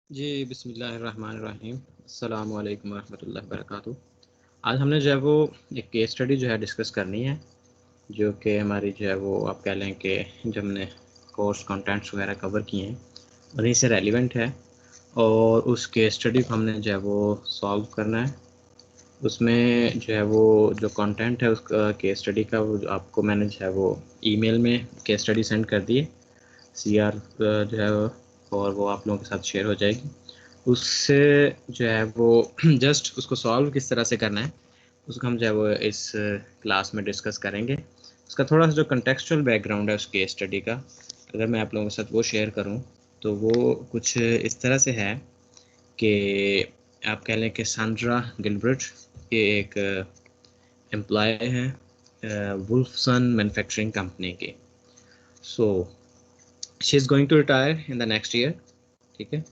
जी, बिस्मिल्लाहिर्रहमानिर्रहीम। अस्सलामु अलैकुम वरहमतुल्लाहि वबरकातुहू। आज हमने जो है वो एक केस स्टडी जो है डिस्कस करनी है, जो कि हमारी जो है वो आप कह लें कि जो हमने कोर्स कंटेंट्स वगैरह कवर किए हैं, उन्हीं से रेलिवेंट है और उस केस स्टडी को हमने जो है वो सॉल्व करना है। उसमें जो है वो जो कंटेंट है उसका केस स्टडी का वो आपको मैंने जो है वो ईमेल में केस स्टडी सेंड कर दी है, सीआर जो है और वो आप लोगों के साथ शेयर हो जाएगी। उससे जो है वो जस्ट उसको सॉल्व किस तरह से करना है उसको हम जो है वो इस क्लास में डिस्कस करेंगे। उसका थोड़ा सा जो कंटेक्चुअल बैकग्राउंड है उस केस स्टडी का, अगर मैं आप लोगों के साथ वो शेयर करूं तो वो कुछ इस तरह से है कि आप कह लें कि सांड्रा गिलबर्ट ये एक एम्प्लॉय हैं वुल्फसन मैन्युफैक्चरिंग कंपनी के। So she is going to retire in the next year, ठीक है।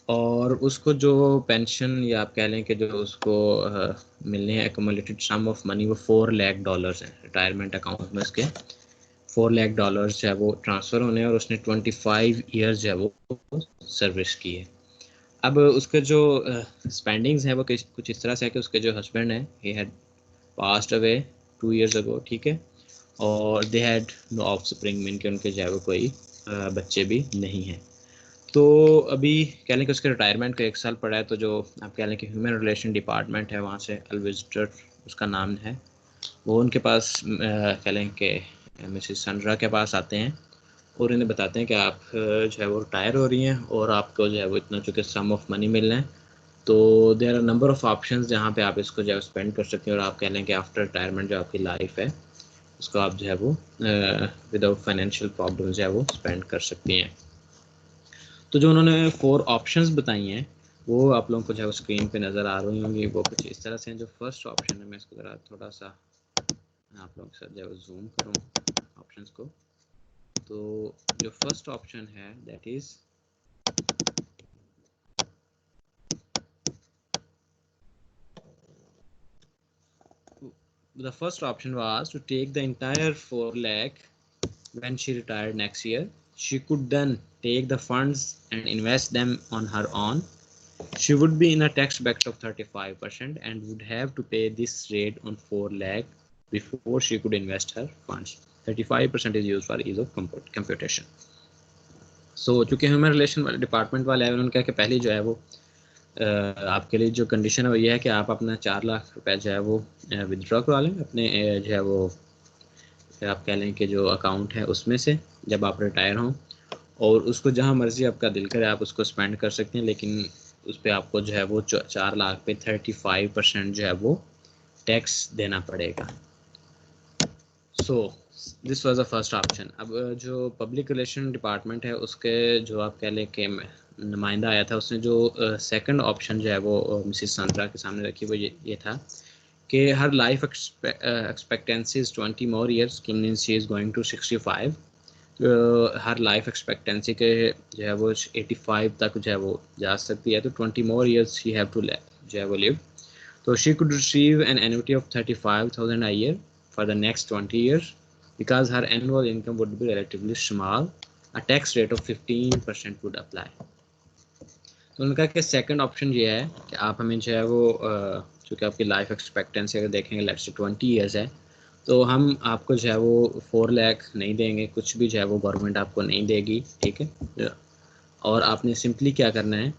और उसको जो पेंशन या आप कह लें कि जो उसको मिलने हैं एक्यूमुलेटेड सम ऑफ मनी वो $4 लाख हैं। रिटायरमेंट अकाउंट में उसके $4 लाख जो है वो ट्रांसफ़र होने हैं और उसने 25 ईयर्स जो है वो सर्विस की है। अब उसके जो स्पेंडिंग्स हैं वो कुछ इस तरह से है कि उसके जो हस्बैंड हैं he had passed away 2 years ago, ठीक है। और they had no offspring, mean के उनके जो है वो कोई बच्चे भी नहीं हैं। तो अभी कह लें कि उसके रिटायरमेंट का 1 साल पड़ा है, तो जो आप कह लें कि ह्यूमन रिलेशन डिपार्टमेंट है वहाँ से अलविजिटर उसका नाम है, वो उनके पास कह लें कि मिसेस संड्रा के पास आते हैं और इन्हें बताते हैं कि आप जो है वो रिटायर हो रही हैं और आपको जो है वो इतना चूँकि सम ऑफ मनी मिल रहा है, तो there are number of options जहाँ पे आप इसको जो है स्पेंड कर सकते हैं और आप कह लें कि आफ्टर रिटायरमेंट जो आपकी लाइफ है उसको आप जो है वो विदाउट फाइनेंशियल प्रॉब्लम जो है वो स्पेंड कर सकती हैं। तो जो उन्होंने 4 ऑप्शंस बताई हैं वो आप लोगों को जो है स्क्रीन पे नज़र आ रही होंगी। वो कुछ इस तरह से हैं। जो फर्स्ट ऑप्शन है, मैं इसको ज़रा थोड़ा सा आप लोगों के साथ जो है जूम करूँ ऑप्शंस को, तो जो फर्स्ट ऑप्शन है that is the first option was to take the entire 4 lakh when she retired next year. She could then take the funds and invest them on her own. She would be in a tax bracket of 35% and would have to pay this rate on 4 lakh before she could invest her funds. 35% is used for ease of computation. So चूँकि human relation वाले department वाले हैं, उन्होंने कहा कि पहली जो है वो आपके लिए जो कंडीशन है वो ये है कि आप अपना 4 लाख रुपए जो है वो विदड्रॉ करवा लें अपने जो है वो आप कह लें कि जो अकाउंट है उसमें से जब आप रिटायर हों, और उसको जहाँ मर्ज़ी आपका दिल करे आप उसको स्पेंड कर सकते हैं, लेकिन उस पर आपको जो है वो 4 लाख पे 35% जो है वो टैक्स देना पड़ेगा। So this was the first option. अब जो पब्लिक रिलेशन डिपार्टमेंट है उसके जो आप कह लें कि नुमाइंदा आया था, उसने जो सेकंड ऑप्शन जो है वो मिसिस सांद्रा के सामने रखी, वो ये था कि her life expectancy is 20 more years, means she is going to 65। Her life expectancy के जो है वो 85 तक जो है वो जा सकती है, तो 20 more years she have to जो है वो लिव। तो she could receive an annuity of 35,000 a year for the next 20 years because her annual income would be relatively small. A tax rate of 15% would apply. तो उनका कि second option ये है कि आप हमें जो है वो चूँकि आपकी लाइफ एक्सपेक्टेंसी अगर देखेंगे लेट्स से 20 ईयर्स है, तो हम आपको जो है वो 4 लाख नहीं देंगे, कुछ भी जो है वो गवर्नमेंट आपको नहीं देगी, ठीक है। और आपने सिंपली क्या करना है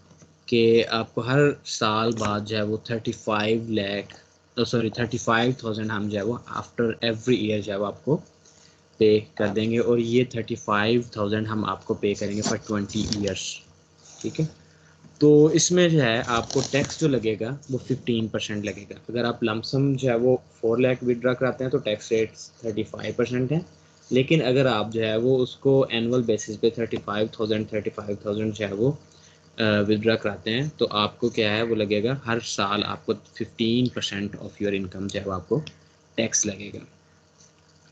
कि आपको हर साल बाद जो है वो 35 लाख 35,000 हम जो है वो आफ्टर एवरी ईयर जो है वो आपको पे कर देंगे, और ये 35,000 हम आपको पे करेंगे फॉर 20 ईयर्स, ठीक है। तो इसमें जो है आपको टैक्स जो लगेगा वो 15% लगेगा। अगर आप लमसम जो है वो 4 लाख विड्रा कराते हैं तो टैक्स रेट 35% है, लेकिन अगर आप जो है वो उसको एनुअल बेसिस पे 35,000 जो है वो विड्रा कराते हैं तो आपको क्या है वो लगेगा हर साल आपको 15% ऑफ योर इनकम जो है वो आपको टैक्स लगेगा।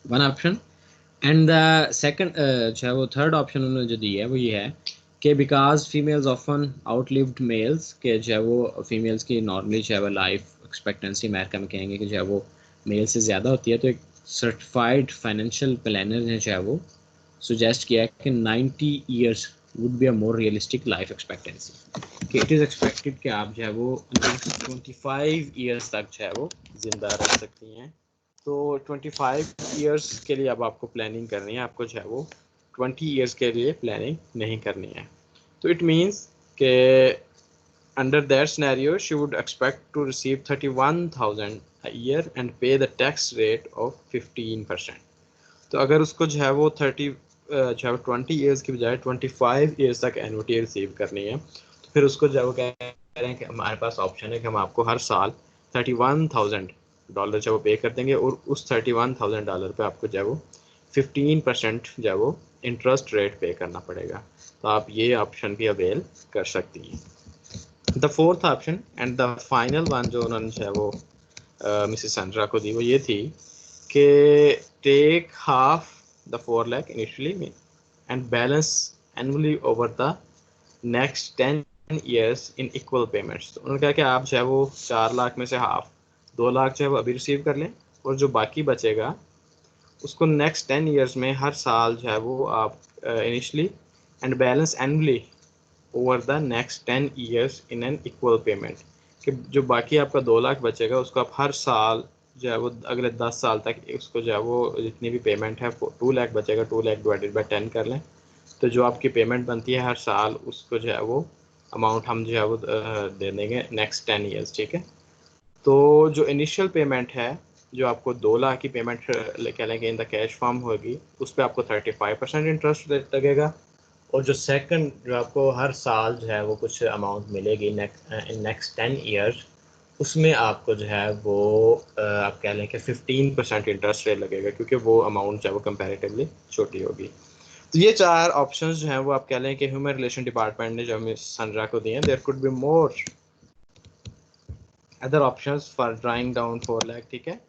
One option. And the second जो है वो थर्ड ऑप्शन उन्होंने जो दिया है वो ये है कि because females often outlived males, के जो है वो फीमेल्स की नॉर्मली जो है वो लाइफ एक्सपेक्टेंसी अमेरिका में कहेंगे कि जो है वो मेल से ज़्यादा होती है, तो एक सर्टिफाइड फाइनेंशियल प्लानर ने जो है वो सुजेस्ट किया है कि 90 years would be a more realistic life expectancy. कि इट इज़ एक्सपेक्टेड कि आप जो है वो नेक्स्ट 25 ईयर्स तक जो है वो ज़िंदा रह सकती हैं। तो 25 ईयर्स के लिए अब आपको प्लानिंग करनी है, आपको जो है वो 20 ईयर्स के लिए प्लानिंग नहीं करनी है। तो इट मीन्स के under that scenario she would expect to receive 31,000 a year and pay the tax rate of 15%। तो अगर उसको जो है वो 20 ईयर्स की बजाय 25 ईयर्स तक एनुटी रिसीव करनी है, तो फिर उसको जो कह रहे हैं कि हमारे पास ऑप्शन है कि हम आपको हर साल $31,000 जो वो पे कर देंगे और उस $31,000 पे आपको जो वो 15% जो वो इंटरेस्ट रेट पे करना पड़ेगा। तो आप ये ऑप्शन भी अवेल कर सकती हैं। The fourth option and the final one जो उन्होंने जो है वो मिसेस संड्रा को दी, वो ये थी कि take half the 4 lakh initially and balance annually over the next 10 years in equal payments. तो उन्होंने कहा कि आप जो है वो 4 लाख में से हाफ 2 लाख जो है वो अभी रिसीव कर लें और जो बाकी बचेगा उसको नेक्स्ट 10 ईयर्स में हर साल जो है वो आप initially and balance annually over the next 10 years in an equal payment, कि जो बाकी आपका 2 लाख बचेगा उसको आप हर साल जो है वो अगले 10 साल तक उसको जो है वो जितनी भी पेमेंट है 2 लाख बचेगा, 2 लाख डिवाइडेड बाई 10 कर लें, तो जो आपकी पेमेंट बनती है हर साल उसको जो है वो अमाउंट हम जो है वो दे देंगे नेक्स्ट 10 ईयर्स। ठीक है, तो जो इनिशियल पेमेंट है जो आपको 2 लाख की पेमेंट कह लेंगे इन द कैश फॉर्म होगी, उस पर आपको 35% इंटरेस्ट लगेगा और जो सेकंड जो आपको हर साल जो है वो कुछ अमाउंट मिलेगी इन नेक्स्ट 10 ईयर्स, उसमें आपको जो है वो आप कह लें कि 15% इंटरेस्ट रेट लगेगा, क्योंकि वो अमाउंट जो है वो कंपैरेटिवली छोटी होगी। तो ये 4 ऑप्शंस जो हैं वो आप कह लें कि ह्यूमन रिलेशन डिपार्टमेंट ने जो मिस संड्रा को दिए हैं। There could be more other options for drawing down 4 lakh, ठीक है,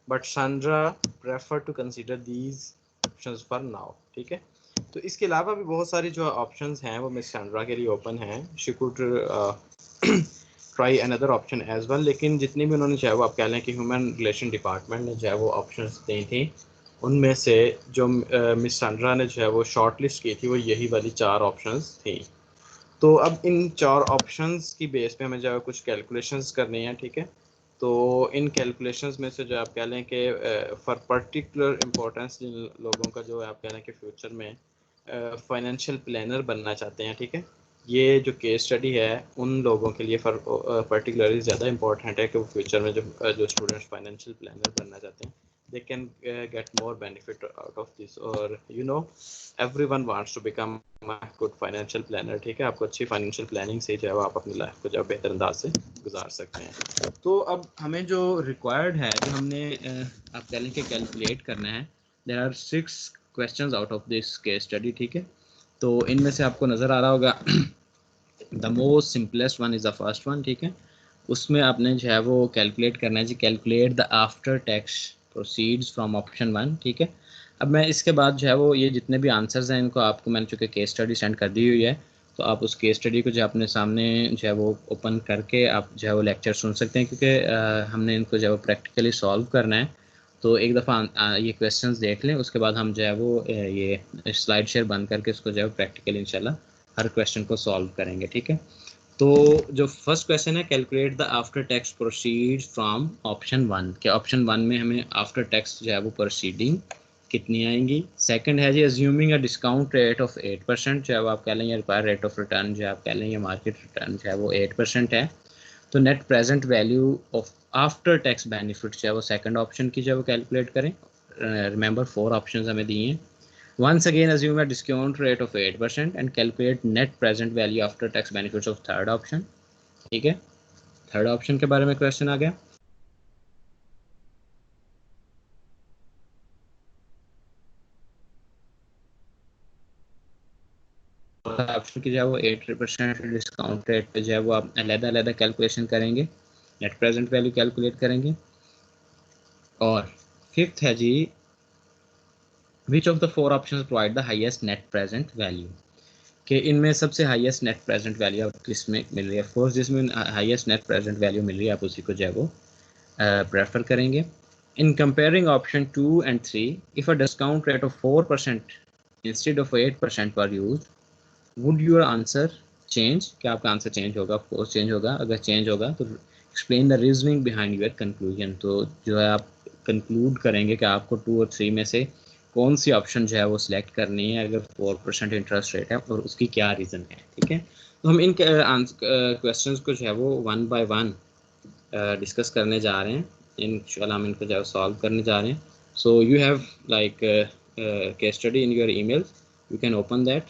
but Sandra prefer to consider these options for now. ठीक है, तो इसके अलावा भी बहुत सारी जो ऑप्शंस हैं वो मिस सैंड्रा के लिए ओपन हैं। She could try another option as well, लेकिन जितनी भी उन्होंने चाहे वो आप कह लें कि ह्यूमन रिलेशन डिपार्टमेंट ने जो है वो ऑप्शंस दी थी, उनमें से जो मिस सैंड्रा ने जो है वो शॉर्ट लिस्ट की थी वो यही वाली 4 ऑप्शंस थी। तो अब इन 4 ऑप्शंस की बेस पे हमें जो है कुछ कैलकुलेशंस करनी है। ठीक है, तो इन कैलकुलेशंस में से जो आप कह लें कि फॉर पर्टिकुलर इम्पोर्टेंस जिन लोगों का जो है आप कह लें कि फ्यूचर में फाइनेंशियल प्लानर बनना चाहते हैं, ठीक है, ये जो केस स्टडी है उन लोगों के लिए फॉर पर्टिकुलरली ज़्यादा इंपॉर्टेंट है कि वो फ्यूचर में जो स्टूडेंट्स फाइनेंशियल प्लानर बनना चाहते हैं, they can get more benefit out of this, और you know everyone wants to become a good financial planner। ठीक है, आपको अच्छी फाइनेंशियल प्लानिंग से जो है आप अपनी लाइफ को जो बेहतर अंदाज से गुजार सकते हैं। तो अब हमें जो रिक्वायर्ड है, जो हमने आप कह लें कि कैलकुलेट करना है, there are 6 questions out of this case study. ठीक है, तो इनमें से आपको नज़र आ रहा होगा the most simplest one is the first one. ठीक है, उसमें आपने जो है वो कैलकुलेट करना है जी, calculate the after tax proceeds from option 1। ठीक है, अब मैं इसके बाद जो है वो ये जितने भी आंसर्स हैं इनको आपको मैंने चूँकि केस स्टडी सेंड कर दी हुई है, तो आप उस केस स्टडी को जो अपने सामने जो है वो ओपन करके आप जो है वो लेक्चर सुन सकते हैं, क्योंकि हमने इनको जो है वो प्रैक्टिकली सॉल्व करना है। तो एक दफ़ा ये क्वेश्चंस देख लें, उसके बाद हम जो है वो ये स्लाइड शेयर बंद करके उसको जो है प्रैक्टिकली इंशाल्लाह हर क्वेश्चन को सॉल्व करेंगे। ठीक है, तो जो फर्स्ट क्वेश्चन है, calculate the after tax proceeds from option 1, के ऑप्शन 1 में हमें आफ्टर टैक्स जो है वो प्रोसीडिंग कितनी आएंगी। सेकंड है जी, assuming a discount rate of 8%, जो है आप कह लें या रिक्वायर रेट ऑफ रिटर्न जो आप कह लें या मार्केट रिटर्न जो है वो 8% है। तो net present value of after tax benefit जो है वो सेकंड ऑप्शन की जो है वो कैलकुलेट करें। रिमेंबर 4 ऑप्शंस हमें दिए हैं। Once again, assume a discount rate of 8% and calculate net present value after tax benefits of third option। ठीक है, थर्ड ऑप्शन के बारे में क्वेश्चन आ गया। ऑप्शन की जो है वो 8% डिस्काउंट रेट पे जो है वो आप अलग-अलग कैलकुलेशन करेंगे, नेट प्रेजेंट वैल्यू कैलकुलेट करेंगे। और फिफ्थ है जी, which of the 4 options provide the highest net present value, कि इनमें सबसे हाईएस्ट नेट प्रेजेंट वैल्यू आप किस में मिल रही है। फोर्स जिसमें हाईएस्ट नेट प्रेजेंट वैल्यू मिल रही है आप उसी को जो है वो प्रेफर करेंगे। In comparing option 2 and 3, if a discount rate of 4% instead of 8% were used, would your answer change, क्या आपका आंसर चेंज होगा? ऑफ कोर्स चेंज होगा। अगर चेंज होगा तो explain the reasoning behind your conclusion. तो जो है आप कंक्लूड करेंगे कि आपको 2 और 3 में से कौन सी ऑप्शन जो है वो सिलेक्ट करनी है अगर 4% इंटरेस्ट रेट है, और उसकी क्या रीज़न है। ठीक है, तो हम इन क्वेश्चंस को जो है वो 1 बाय 1 डिस्कस करने जा रहे हैं। इंशाल्लाह हम इनको जो है सॉल्व करने जा रहे हैं। So you have like case study in your email, you can open that.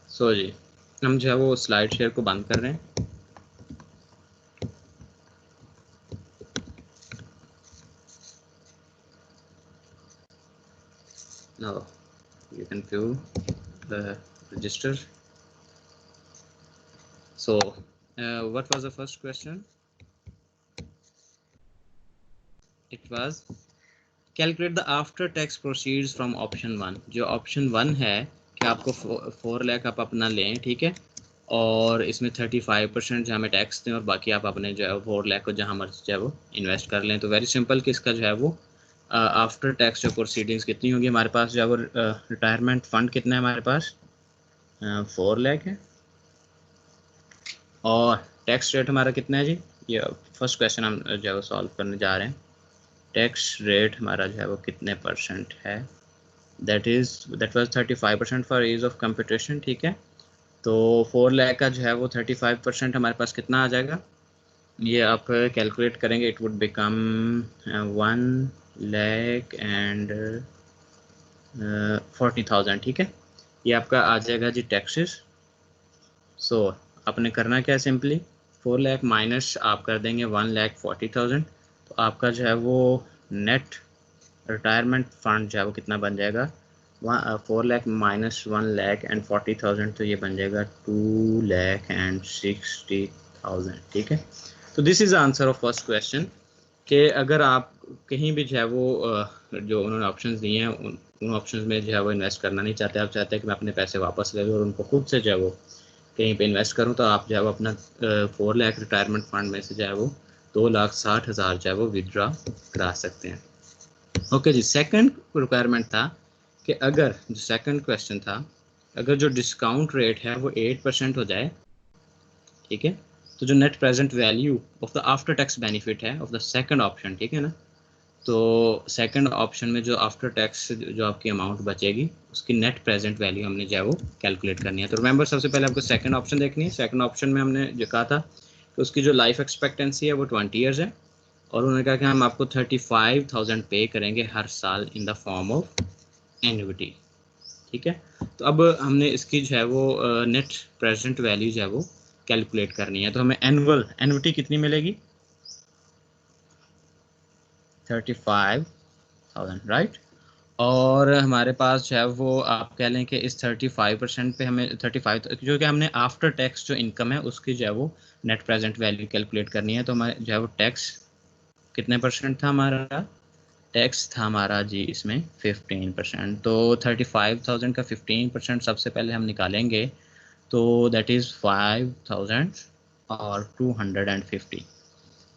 So जी हम जो है वो स्लाइड शेयर को बंद कर रहे हैं। Now you can view the register. So what was the first question? It was calculate the after tax proceeds from option 1। जो option 1 है कि आपको 4 लाख आप अपना लें, ठीक है, और इसमें 35% जो हमें टैक्स दें और बाकी आप अपने जो है 4 लाख को जहाँ मर्जी जो है वो इन्वेस्ट कर लें। तो वेरी सिंपल कि इसका जो है वो आफ्टर टैक्स जो प्रोसीडिंग्स कितनी होगी हमारे पास, जो है वो रिटायरमेंट फंड कितना है हमारे पास 4 लाख है, और टैक्स रेट हमारा कितना है जी, ये फर्स्ट क्वेश्चन हम जो है वो सॉल्व करने जा रहे हैं। टैक्स रेट हमारा जो है वो कितने परसेंट है, that was 35% for ease of computation. ठीक है, तो 4 लाख का जो है वो 35% हमारे पास कितना आ जाएगा, ये आप कैलकुलेट करेंगे, इट वुड बिकम 1,40,000। ठीक है, ये आपका आ जाएगा जी टैक्सेस। सो आपने करना क्या है, सिंपली 4 लाख माइनस आप कर देंगे 1,40,000, तो आपका जो है वो नेट रिटायरमेंट फंड जो है वो कितना बन जाएगा, 4 लाख माइनस 1,40,000, तो ये बन जाएगा 2,60,000। ठीक है, तो this is answer of first question कि अगर आप कहीं भी जो है वो जो उन्होंने ऑप्शंस दिए हैं उन ऑप्शंस में जो है वो इन्वेस्ट करना नहीं चाहते, आप चाहते हैं कि मैं अपने पैसे वापस ले लूँ और उनको खुद से जो है वो कहीं पे इन्वेस्ट करूँ, तो आप जो है वो अपना 4 लाख रिटायरमेंट फंड में से जो है वो 2,60,000 जो है वो विड्रॉ करा सकते हैं। ओके जी, सेकंड रिक्वायरमेंट था कि अगर जो सेकंड क्वेश्चन था, अगर जो डिस्काउंट रेट है वो 8% हो जाए, ठीक है, तो जो net present value of the after tax benefit है ऑफ द सेकंड ऑप्शन, ठीक है ना, तो सेकंड ऑप्शन में जो आफ्टर टैक्स जो आपकी अमाउंट बचेगी उसकी नेट प्रेजेंट वैल्यू हमने जो है वो कैलकुलेट करनी है। तो रिमेंबर सबसे पहले आपको सेकंड ऑप्शन देखनी है। सेकंड ऑप्शन में हमने जो कहा था कि उसकी जो लाइफ एक्सपेक्टेंसी है वो 20 ईयर्स है, और उन्होंने कहा कि हम आपको 35,000 पे करेंगे हर साल इन द फॉर्म ऑफ एन्युटी। ठीक है, तो अब हमने इसकी जो है वो नेट प्रेजेंट वैल्यू जो है वो कैलकुलेट करनी है। तो हमें एनुअल एन्युटी कितनी मिलेगी, 35,000, राइट। और हमारे पास जो है वो आप कह लें कि इस 35% पे हमें 35 जो कि हमने आफ्टर टैक्स जो इनकम है उसकी जो है वो नेट प्रेजेंट वैल्यू कैलकुलेट करनी है। तो हमारे जो है वो टैक्स कितने परसेंट था हमारा, टैक्स था हमारा जी इसमें 15%। तो 35,000 का 15% सबसे पहले हम निकालेंगे, तो दैट इज़ 5,000 और 250।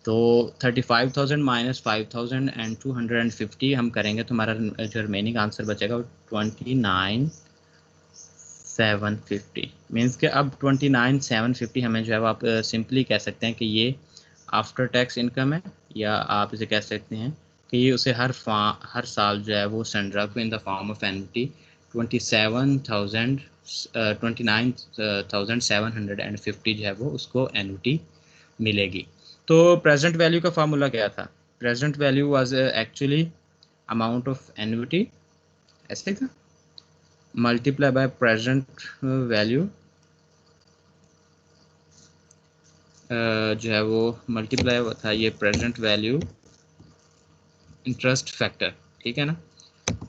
तो 35,000 माइनस 5,000 एंड 250 हम करेंगे तो हमारा जो रिमेनिंग आंसर बचेगा वो 29,750। मीन्स कि अब 29,750 हमें जो है आप सिंपली कह सकते हैं कि ये आफ्टर टैक्स इनकम है, या आप इसे कह सकते हैं कि ये उसे हर साल जो है वो सेंड्रा को इन द फॉर्म ऑफ एन्युटी 29,750 जो है वो उसको एन्युटी मिलेगी। तो प्रेजेंट वैल्यू का फार्मूला क्या था, present value was actually amount of annuity, ऐसे था, मल्टीप्लाई बाय प्रेजेंट वैल्यू, जो है वो मल्टीप्लाई था ये प्रेजेंट वैल्यू इंटरेस्ट फैक्टर। ठीक है ना,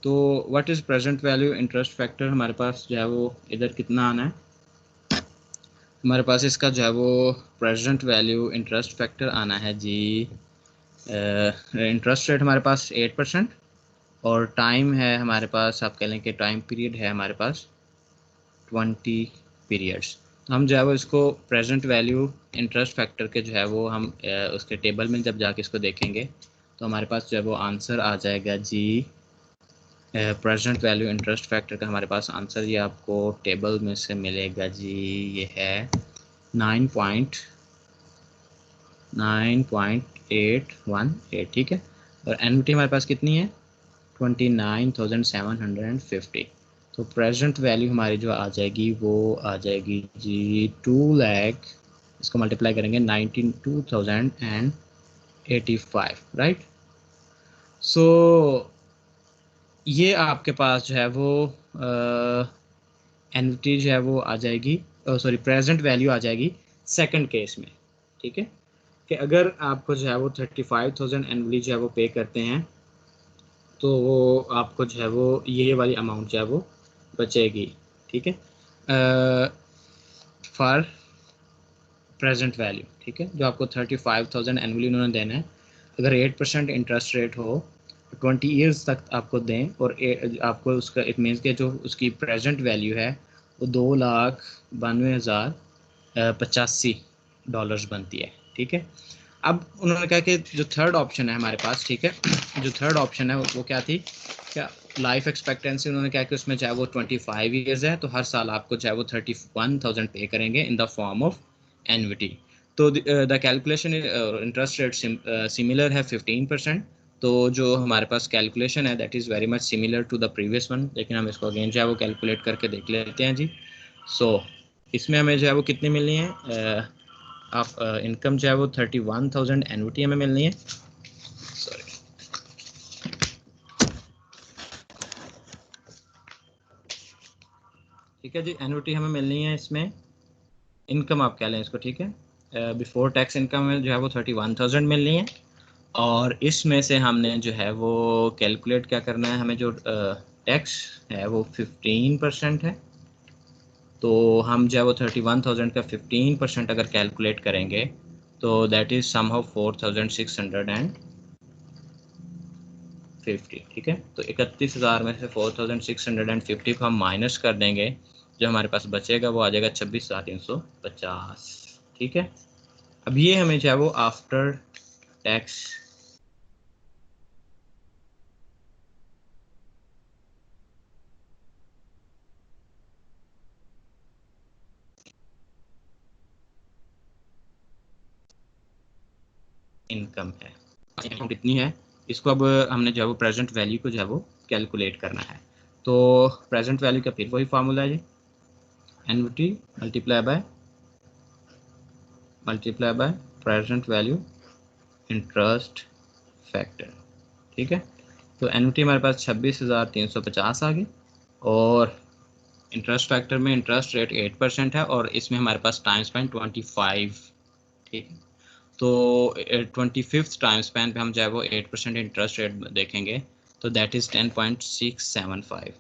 तो what is present value interest factor, हमारे पास जो है वो इधर कितना आना है, हमारे पास इसका जो है वो प्रेजेंट वैल्यू इंटरेस्ट फैक्टर आना है जी, इंटरेस्ट रेट हमारे पास 8% और टाइम है हमारे पास, आप कह लें कि टाइम पीरियड है हमारे पास 20 पीरियड्स। हम जो है वो इसको प्रेजेंट वैल्यू इंटरेस्ट फैक्टर के जो है वो हम उसके टेबल में जब जाके इसको देखेंगे तो हमारे पास जो है वो आंसर आ जाएगा जी। प्रेजेंट वैल्यू इंटरेस्ट फैक्टर का हमारे पास आंसर ये आपको टेबल में से मिलेगा जी। ये है 9.818, ठीक है। और एनविटी हमारे पास कितनी है 29,750। तो प्रेजेंट वैल्यू हमारी जो आ जाएगी वो आ जाएगी जी 2 लाख, इसको मल्टीप्लाई करेंगे 92,085, राइट। सो ये आपके पास जो है वो एनविटी जो है वो आ जाएगी, सॉरी प्रेजेंट वैल्यू आ जाएगी सेकंड केस में, ठीक है। कि अगर आपको जो है वो 35,000 एनुअली जो है वो पे करते हैं तो वो आपको जो है वो ये वाली अमाउंट जो है वो बचेगी, ठीक है, फॉर प्रेजेंट वैल्यू, ठीक है। जो आपको 35,000 एनुअली उन्होंने देना है, अगर 8% इंटरेस्ट रेट हो 20 ईयर्स तक आपको दें और आपको उसका इट मीन्स के जो उसकी प्रेजेंट वैल्यू है वो 2,92,085 डॉलर्स बनती है, ठीक है। अब उन्होंने कहा कि जो थर्ड ऑप्शन है हमारे पास, ठीक है, जो थर्ड ऑप्शन है वो क्या थी, क्या लाइफ एक्सपेक्टेंसी उन्होंने कहा कि उसमें चाहे वो 25 ईयर्स है तो हर साल आपको चाहे वो 31,000 पे करेंगे in the form of annuity. तो the calculation interest rate similar है 15%। तो जो हमारे पास कैलकुलेशन है that is very much similar to the previous one, लेकिन हम इसको अगेन जो है वो कैलकुलेट करके देख लेते हैं जी। सो इसमें हमें जो है वो कितनी मिलनी है, आप इनकम जो है वो 31,000 एनुटी हमें मिलनी है, सॉरी, ठीक है जी। एनुटी हमें मिलनी है, इसमें इनकम आप कह लें इसको, ठीक है। बिफोर टैक्स इनकम जो है वो 31,000 मिलनी है और इसमें से हमने जो है वो कैलकुलेट क्या करना है, हमें जो टैक्स है वो 15% है। तो हम जो है वो 31,000 का 15% अगर कैलकुलेट करेंगे तो दैट इज़ समहाउ 4,650, ठीक है। तो 31,000 में से 4,650 को हम माइनस कर देंगे, जो हमारे पास बचेगा वो आ जाएगा 26,350, ठीक है। अब ये हमें जो है वो आफ्टर टैक्स इनकम है, अमाउंट इतनी है। इसको अब हमने जो है वो प्रेजेंट वैल्यू को जो है वो कैलकुलेट करना है। तो प्रेजेंट वैल्यू का फिर वही फार्मूला है जी, annuity multiply by present value interest factor, ठीक है। तो एनविटी हमारे पास 26,350 आ गई और इंटरेस्ट फैक्टर में इंटरेस्ट रेट 8% है और इसमें हमारे पास टाइम स्पेन 25, ठीक है। तो 25th टाइम स्पैन पे हम जो है वो 8% इंटरेस्ट रेट देखेंगे तो दैट इज़ 10.675,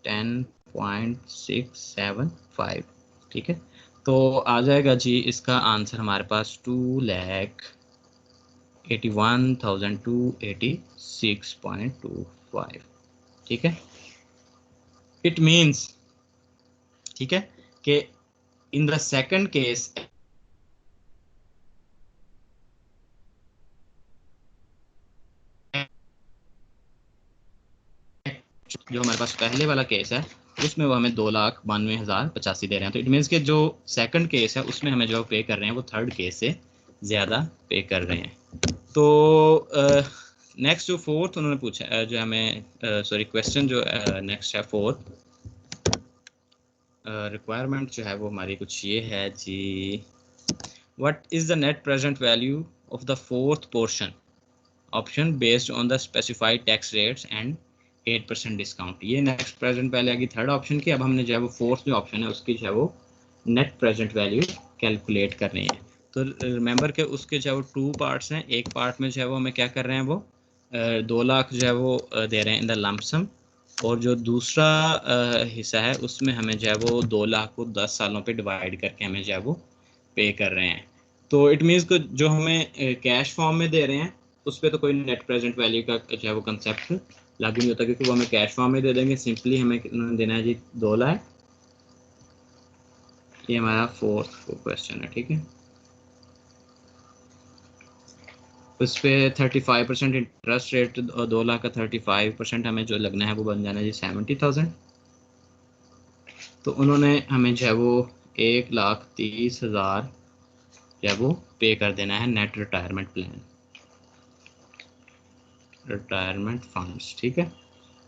10.675, ठीक है। तो आ जाएगा जी इसका आंसर हमारे पास 2,81,286.25, ठीक है। इट मीन्स, ठीक है, कि इन द सेकंड केस जो हमारे पास पहले वाला केस है उसमें वो हमें 2,92,085 दे रहे हैं। तो इट मीन्स कि जो सेकंड केस है उसमें हमें जो पे कर रहे हैं वो थर्ड केस से ज़्यादा पे कर रहे हैं। तो नेक्स्ट जो फोर्थ उन्होंने पूछा जो हमें सॉरी क्वेश्चन जो नेक्स्ट है फोर्थ रिक्वायरमेंट जो है वो हमारी कुछ ये है जी, what is the net present value of the fourth portion option based on the specified tax rates and 8% discount. ये नेक्स्ट प्रेजेंट पहले आएगी थर्ड ऑप्शन की, अब हमने जो है वो फोर्थ जो ऑप्शन है उसकी जो है वो नेट प्रेजेंट वैल्यू कैलकुलेट करनी है। तो रिमेंबर के उसके जो है वो 2 पार्ट्स हैं, एक पार्ट में जो है वो हमें क्या कर रहे हैं वो 2 लाख जो है वो दे रहे हैं इन द लमसम, और जो दूसरा हिस्सा है उसमें हमें जो है वो 2 लाख को 10 सालों पे डिवाइड करके हमें जो है वो पे कर रहे हैं। तो इट मीन्स को जो हमें कैश फॉर्म में दे रहे हैं उस पर तो कोई नेट प्रेजेंट वैल्यू का जो है वो कंसेप्ट लागू नहीं होता, क्योंकि वो हमें कैश फॉर्म में दे देंगे। सिंपली हमें कितना देना है जी 2 लाख ये हमारा फोर्थ क्वेश्चन है, ठीक है। उस पर 35% इंटरेस्ट रेट और 2 लाख का 35% हमें जो लगना है वो बन जाना है जी 70,000। तो उन्होंने हमें जो है वो 1,30,000 जो है वो पे कर देना है net retirement plan, retirement funds, ठीक है।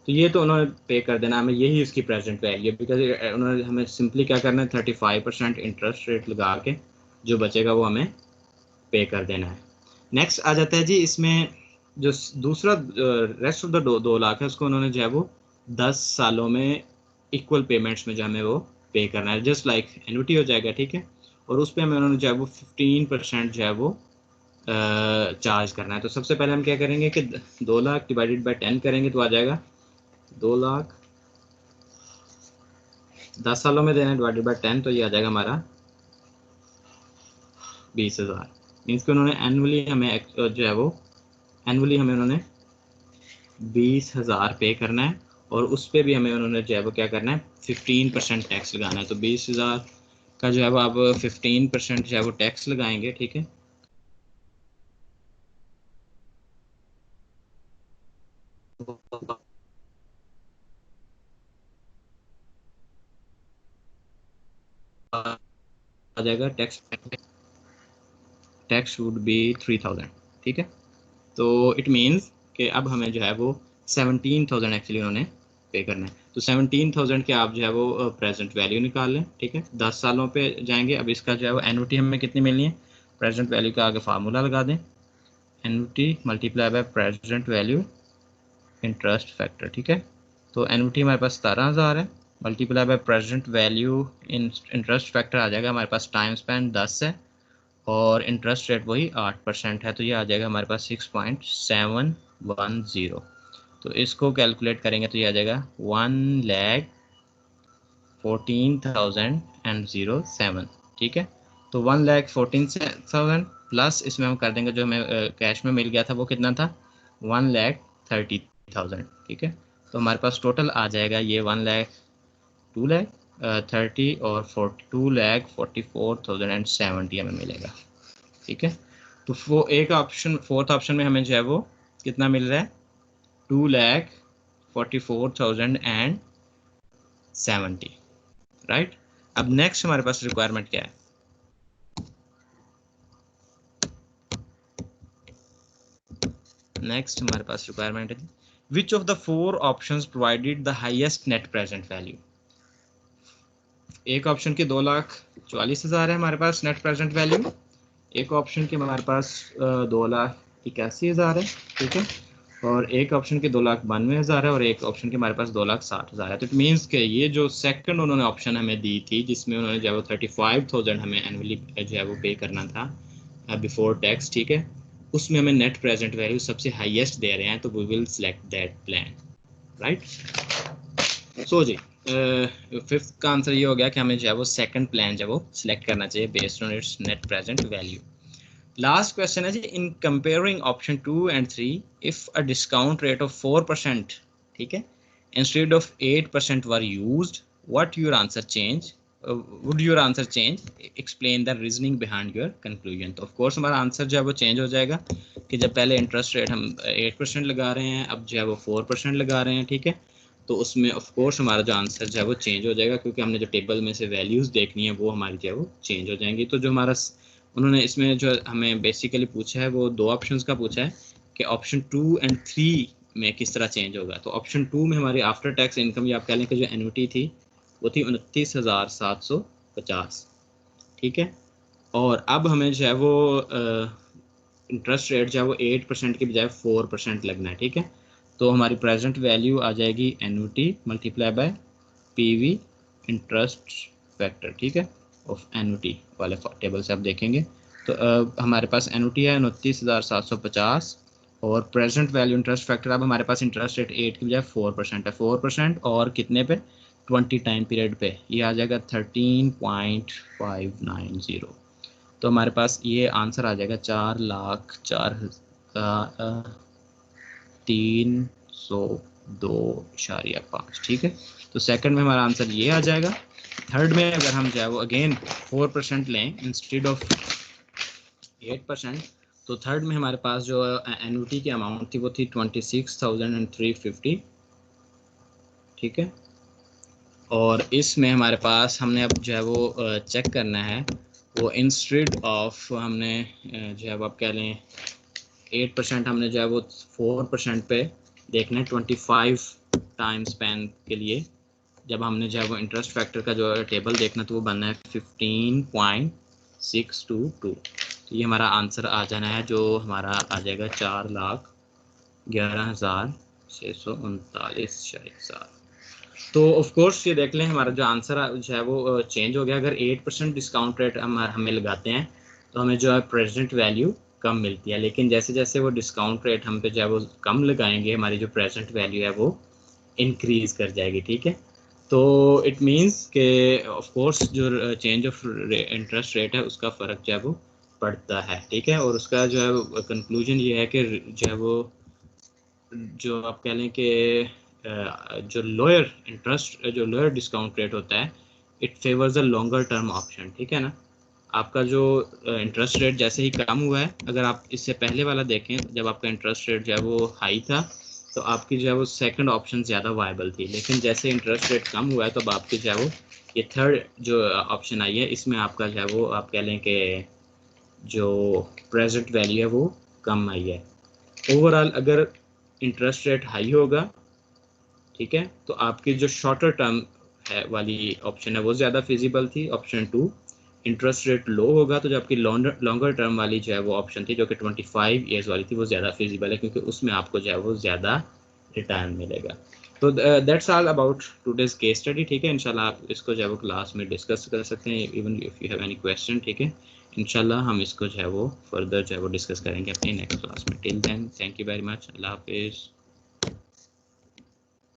तो ये तो उन्होंने पे कर देना हमें, यही इसकी प्रेजेंट वैल्यू, बिकॉज उन्होंने हमें सिंपली क्या करना है 35% इंटरेस्ट रेट लगा के जो बचेगा वो हमें पे कर देना है। नेक्स्ट आ जाता है जी इसमें जो दूसरा रेस्ट ऑफ द 2 लाख है उसको उन्होंने जो है वो 10 सालों में इक्वल पेमेंट्स में जो हमें वो पे करना है, जस्ट लाइक एन्युटी हो जाएगा, ठीक है। और उस पर हमें उन्होंने जो है वो 15% जो है वो चार्ज करना है। तो सबसे पहले हम क्या करेंगे कि 2 लाख डिवाइडेड बाई 10 करेंगे तो आ जाएगा 2 लाख 10 सालों में देना है डिवाइडेड बाई 10, तो ये आ जाएगा हमारा 20,000। मीन्स कि उन्होंने एनुअली हमें जो है वो एनुअली हमें उन्होंने 20,000 पे करना है, और उस पर भी हमें उन्होंने जो है वो क्या करना है 15% टैक्स लगाना है। तो 20,000 का जो है वो आप 15% जो है वो टैक्स लगाएंगे, ठीक है। आ जाएगा टैक्स, टैक्स वुड बी 3,000, ठीक है। तो इट मीन्स कि अब हमें जो है वो 17,000 एक्चुअली उन्होंने पे करना है। तो 17,000 के आप जो है वो प्रेजेंट वैल्यू निकाल लें, ठीक है। 10 सालों पे जाएंगे। अब इसका जो है वो एन्युटी हमें कितनी मिलनी है, प्रेजेंट वैल्यू का आगे फार्मूला लगा दें, annuity multiply by present value interest factor, ठीक है। तो एन्युटी हमारे पास 17,000 है, multiply by present value in interest factor आ जाएगा हमारे पास टाइम स्पेंड 10 है, और इंटरेस्ट रेट वही 8% है, तो ये आ जाएगा हमारे पास 6.710। तो इसको कैलकुलेट करेंगे तो ये आ जाएगा 1,14,007, ठीक है। तो 1,14,000 प्लस इसमें हम कर देंगे जो हमें कैश में मिल गया था वो कितना था 1,30,000, ठीक है। तो हमारे पास टोटल आ जाएगा ये 2,30,000 और 2,44,070 हमें मिलेगा, ठीक है। तो वो एक ऑप्शन, फोर्थ ऑप्शन में हमें जो है वो कितना मिल रहा है 2,44,070, राइट। अब नेक्स्ट हमारे पास रिक्वायरमेंट क्या है, नेक्स्ट हमारे पास रिक्वायरमेंट है विच of the 4 options provided the highest net present value. एक ऑप्शन की 2,44,000 है हमारे पास नेट प्रेजेंट वैल्यू, एक ऑप्शन की हमारे पास 2,81,000 है, ठीक है। और एक ऑप्शन के 2,92,000 है, और एक ऑप्शन के हमारे पास 2,60,000 है। तो इट मीन्स के ये जो सेकंड उन्होंने ऑप्शन हमें दी थी जिसमें उन्होंने जो है वो 35,000 हमें एनुअली जो है वो पे करना था बिफोर टैक्स, ठीक है, उसमें हमें नेट प्रेजेंट वैल्यू सबसे हाईएस्ट दे रहे हैं, तो we will select that plan, right. So जी फिफ्थ का आंसर ये हो गया कि हमें जो है वो सेकंड प्लान जो है वो सिलेक्ट करना चाहिए based on its net present value. Last question है जी, in comparing option 2 and 3 if a discount rate of 4%, ठीक है, instead of 8% were used, what your answer change, would your answer change, explain the reasoning behind your conclusion. तो of course हमारा answer जो है वो change हो जाएगा कि जब पहले इंटरेस्ट रेट हम 8% लगा रहे हैं, अब जो है वो 4% लगा रहे हैं, ठीक है। तो उसमें ऑफ कोर्स हमारा जो आंसर जो है वो चेंज हो जाएगा, क्योंकि हमने जो टेबल में से वैल्यूज़ देखनी है वो हमारी जो है वो चेंज हो जाएंगी। तो जो हमारा उन्होंने इसमें जो हमें बेसिकली पूछा है वो 2 ऑप्शंस का पूछा है कि ऑप्शन 2 एंड 3 में किस तरह चेंज होगा। तो ऑप्शन 2 में हमारी आफ्टर टैक्स इनकम, या आप कह लें कि जो एन्युटी थी वो थी 29,750, ठीक है। और अब हमें जो है वो इंटरेस्ट रेट जो है वो 8% की बजाय 4% लगना है, ठीक है। तो हमारी प्रेजेंट वैल्यू आ जाएगी annuity multiply bye PV interest factor, ठीक है, ऑफ एन्युटी वाले टेबल से आप देखेंगे। तो हमारे पास एन्युटी है 29,750, और प्रेजेंट वैल्यू इंटरेस्ट फैक्टर, अब हमारे पास इंटरेस्ट रेट 8 की बजाय 4% है, 4% और कितने पे 20 टाइम पीरियड पे, ये आ जाएगा 13.590। तो हमारे पास ये आंसर आ जाएगा 4,04,302.5, ठीक है। तो सेकंड में हमारा आंसर ये आ जाएगा थर्ड में अगर हम जो है वो अगेन 4% लें इंस्टेड ऑफ 8%, तो थर्ड में हमारे पास जो एन्युटी की अमाउंट थी वो थी 26,350, ठीक है। और इसमें हमारे पास हमने अब जो है वो चेक करना है, वो इंस्टेड ऑफ हमने जो है वो आप कह लें 8%, हमने जो है वो 4% पे देखना है 25 टाइम स्पैन के लिए। जब हमने जो है वो इंटरेस्ट फैक्टर का जो टेबल देखना तो वो बनना है 15.622। तो ये हमारा आंसर आ जाना है, जो हमारा आ जाएगा 4,11,639.7। तो ऑफ कोर्स ये देख लें हमारा जो आंसर जो है वो चेंज हो गया। अगर 8% डिस्काउंट रेट हमें लगाते हैं तो हमें जो है प्रेजेंट वैल्यू कम मिलती है, लेकिन जैसे जैसे वो डिस्काउंट रेट हम पे जो है वो कम लगाएंगे, हमारी जो प्रेजेंट वैल्यू है वो इंक्रीज कर जाएगी, ठीक है। तो इट मीन्स के ऑफ कोर्स जो चेंज ऑफ इंटरेस्ट रेट है उसका फ़र्क जो है वो पड़ता है, ठीक है। और उसका जो है कंक्लूजन ये है कि जो है वो जो आप कह लें कि जो लोअर इंटरेस्ट जो लोअर डिस्काउंट रेट होता है, it favours a longer term option, ठीक है ना। आपका जो इंटरेस्ट रेट जैसे ही कम हुआ है, अगर आप इससे पहले वाला देखें जब आपका इंटरेस्ट रेट जो है वो हाई था तो आपकी जो है वो सेकंड ऑप्शन ज़्यादा वायबल थी, लेकिन जैसे इंटरेस्ट रेट कम हुआ है तो अब आपकी जो है वो ये थर्ड जो ऑप्शन आई है, इसमें आपका जो है वो आप कह लें कि जो प्रेजेंट वैल्यू है वो कम आई है। ओवरऑल अगर इंटरेस्ट रेट हाई होगा, ठीक है, तो आपकी जो शॉर्टर टर्म है वाली ऑप्शन है वो ज़्यादा फिजिबल थी, ऑप्शन 2। इंटरेस्ट रेट लो होगा तो जो आपकी लॉन्गर टर्म वाली जो है वो ऑप्शन थी जो कि 25 ईयर्स वाली थी, वो ज़्यादा फिजिबल है क्योंकि उसमें आपको जो है वो ज़्यादा रिटर्न मिलेगा। तो that's all about today's case study, ठीक है। इंशाल्लाह आप इसको जो है वो क्लास में डिस्कस कर सकते हैं, even if you have any question, ठीक है। इंशाल्लाह हम इसको जो है वो फर्दर जो है वो डिस्कस करेंगे अपनी नेक्स्ट क्लास में। Till then thank you very much, अल्लाह हाफिज़।